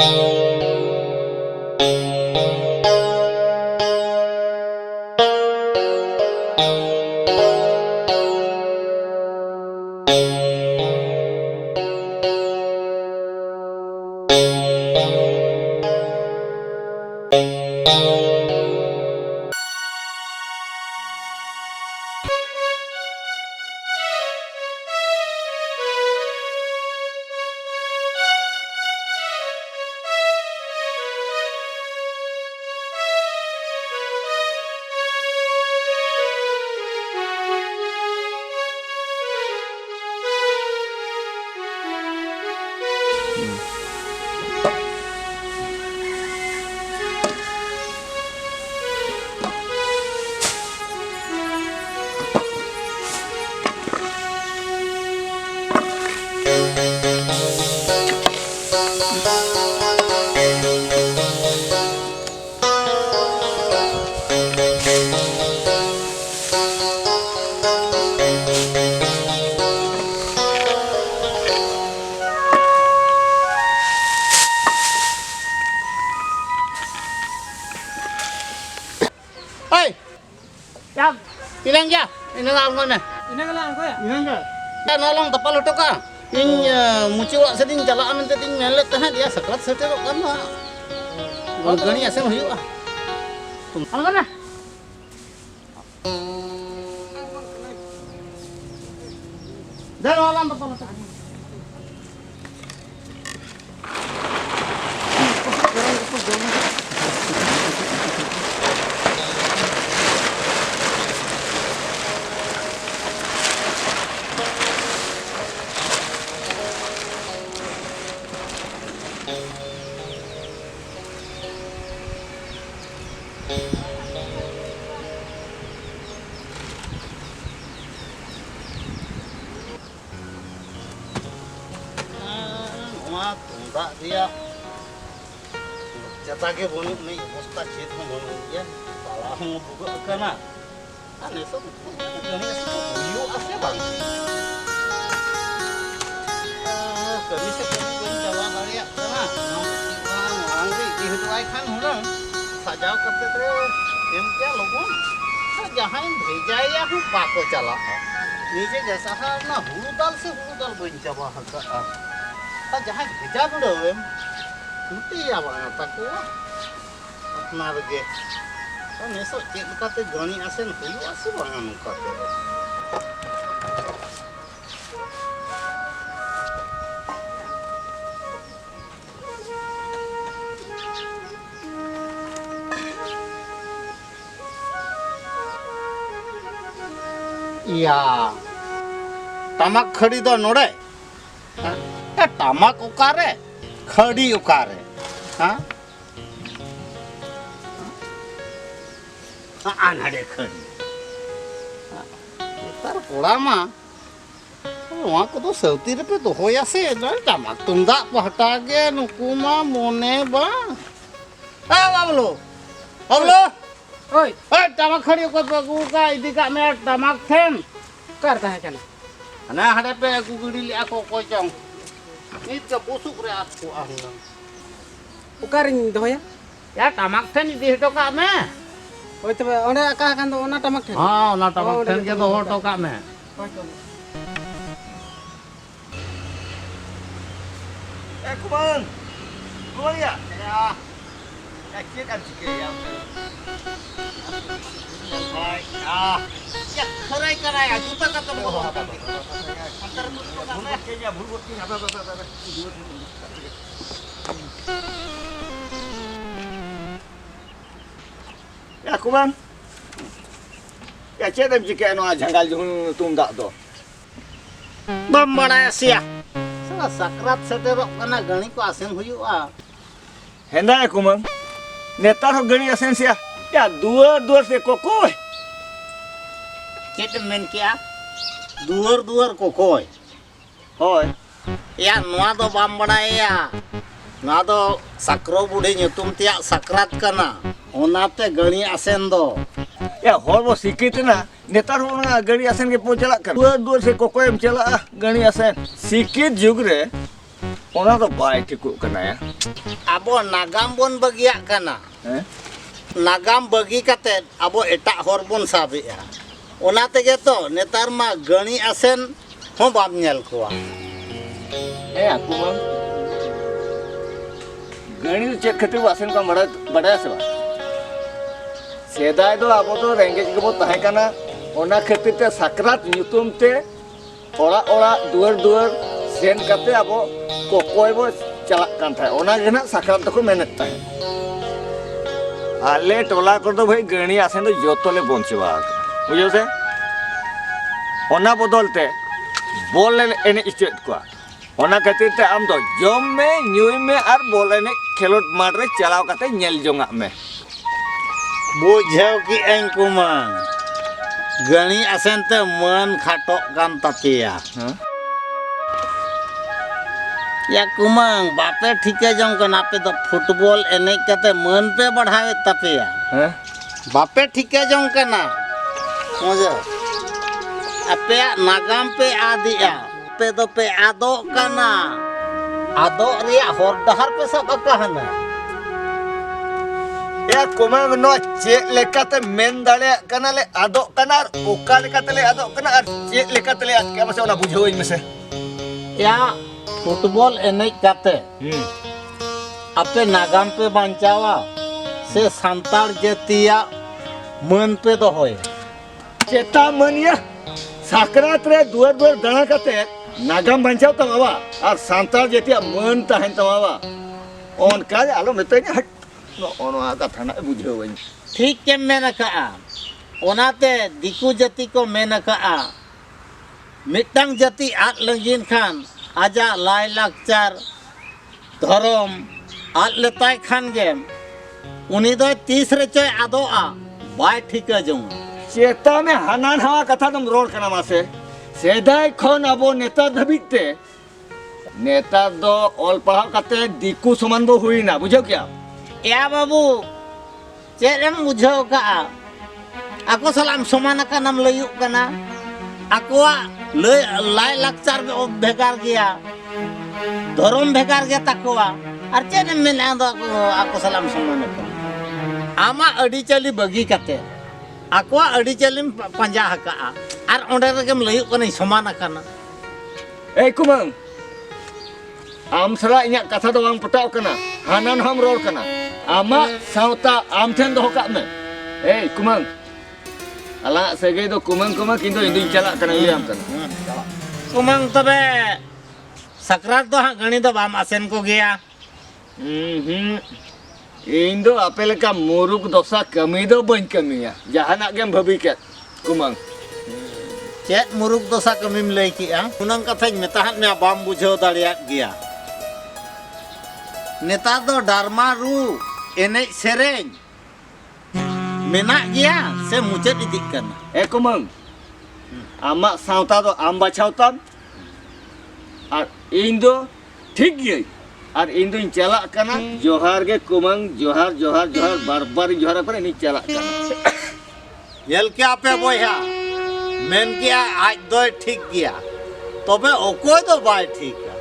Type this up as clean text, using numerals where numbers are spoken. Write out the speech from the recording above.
Hei, Jam, ilang ya? Ini lang ko na. Inagalaan ko ya. Ilang ka? Nolong tapal utok ka. Ing muciwa seding jalaan nanti ting melet tahan dia sakrat seterok kan mah. Gani asal hiu ah. Ang kana? Dah nolong tapal utok. Tunggak dia jatake bonuk nih posta cit bonuk ya salah ngebuka kana aneh so ini hiu asli bang kami sekarang jawa kali ya kana orang di itu ai kan orang sajau kate te em क्या लोगों जहाँ भेजा या हूँ पाको चला नीचे जैसा है ना हुरुदाल से हुरुदाल बन जावा है जहाँ भेजा बड़ो एम उल्टी आवा ताको अपना लगे तो नेसो चेक काते गणी आसेन हुई आसे बांगा नुकाते iya tamak khadi do node tamak ukare khadi ukare ha anade khadi tar kola ma wah ko to sauti re pe to hoya se na tamak tunda pahta ge nukuma mone ba bablo bablo Oi, tamak khadi ko bagu ka idi ka me tamak then karta hai kana. ana hade pe aku gidi li aku kocong ini ke busuk re aku ahna Ukaring doh ya. ya tamak then di hito ka me Oi tobe onde aka kan do ona tamak the. ha ona tamak then ke do hito ka me kumang kumang ya ya kit an sike ya baik ya kerai kerai ya juta kata mo antar mo ka me kenya bulbut ni apa Ya kumang. Ya cedem jika no janggal jung tunggak to. bambara sia salah sakrat seterok kana gani ko asen huyua Henda ya kumang. Netar ho gani asen sia. Ya dua se kokoi. kit men kia duar kokoi Hoi. ya noa do bambara ya noa do sakro budi nyutum tiak sakrat kana onate gani asen do Ya hor bo sikit na. Netar ho na gani asen ke po chalak kan. Dua se kokoi em chalak gani asen. Sikit jug re. Ona to bai tiku kana ya. abo nagam bon bagiak kana. हैं नागाम बगी कते अब एटा हर बन साबेआ ओना तेगे तो नेतार मा गणी आसेन हो बाम नेल कोआ aku bang गणित चेक खातिर वासन का बड़ा से सेदाय दो अब तो रेंगेज के बो तहे काना ओना खातिर ते साकरात ᱧᱩᱛᱩᱢ ते ओड़ा ओड़ा दुआर दुआर सेन कते अब कोकोय बो चलाक कान थाय ओना गे ना साकरात को मेहनत थाय आले टोला को तो भाई गणी आसेन तो जोतोले बंचवा बुझो से ओना बदलते बॉल एने स्टेट को ओना खातिर ते आम तो जम में न्यूय में और बॉल एने खेलोट माठ रे चलाव कते नेल जोंगा में बुझाव की एं कुमां गणी आसेन ते मन खाटो कान तपिया या कुमांग बापे ठीके जंग कना पे तो फुटबॉल एने कते मन पे बढ़ावे तपिया हैं बापे ठीके जंग कना मजा अपे नागाम पे आदिया पे तो पे आदो कना आदो रिया हर डहर पे सब कहना या कुमांग नो चे लेकाते मेन दाले कना ले आदो कना ओका लेकाते ले आदो कना और चे लेकाते ले के मसे ओना बुझोई में से या फुटबॉल एने कते अपे नागाम पे बांचावा से संताल जतिया मन पे तो होय चेता मनिया साकरात रे दुआर दुआर दाना कते नागाम बंचाव तमावा और सांताल जेतिया मन तहन तमावा ओन का आलो मेते हट ओनो आका थाना बुझो वኝ ठीक के मेन कहा ओनाते दिकु जति को मेन कहा मिटंग जति आत लंगिन खान आजा लाई लाकचार धरम आत लेताय खान गेम उनी दो 30 रे चय आदोआ बाय ठीक जंग चेता में हानान हवा कथा तुम रोड कना मासे सेदाय खन अबो नेता धबिते नेता दो ऑल पढ़ाव कते दिकु समान बो हुई ना बुझो क्या या बाबू चेरम बुझो का ako salam समान का नाम लयु कना आकोआ लाई लाकचार भेगार गया धर्म भेगार गया ताकोआ और चेन मेना दो आको सलाम समान का आमा अडी चली बगी कते आकोआ अडी चली पंजा हका और ओंडे रेगेम लयु कना समान कना ए कुमंग आम सला इnya कथा दो बांग पटाव कना हानान हम रोड कना आमा सावता आम ठेन दो का में ए कुमंग अला सगे दो कुमंग कुमंग किंतु इंदु चला कना लियाम कना कुमंग तबे सकरात दो हाँ गणी दो बाम आसेन को गया इन दो अपेल का मुरुक दोसा कमी दो बन कमिया जहाना गेम भबी के कुमंग चेत मुरुक दोसा कमीम लई किया कुनंग कथाñ मेताहत में बाम बुझाव दाड़िया गया नेता दो डारमा रू एने सेरेñ मेना गया से मुचत इदिक कना ए कुमंग आमा सावता दो आम बाछावताम और इन दो ठीक गई और इन दो चला कना जोहार के कुमंग जोहार जोहार जोहार बार बार जोहार पर इन चला कना येल क्या पे बोया मेन किया आज दो ठीक गया तबे ओको दो बाय ठीक है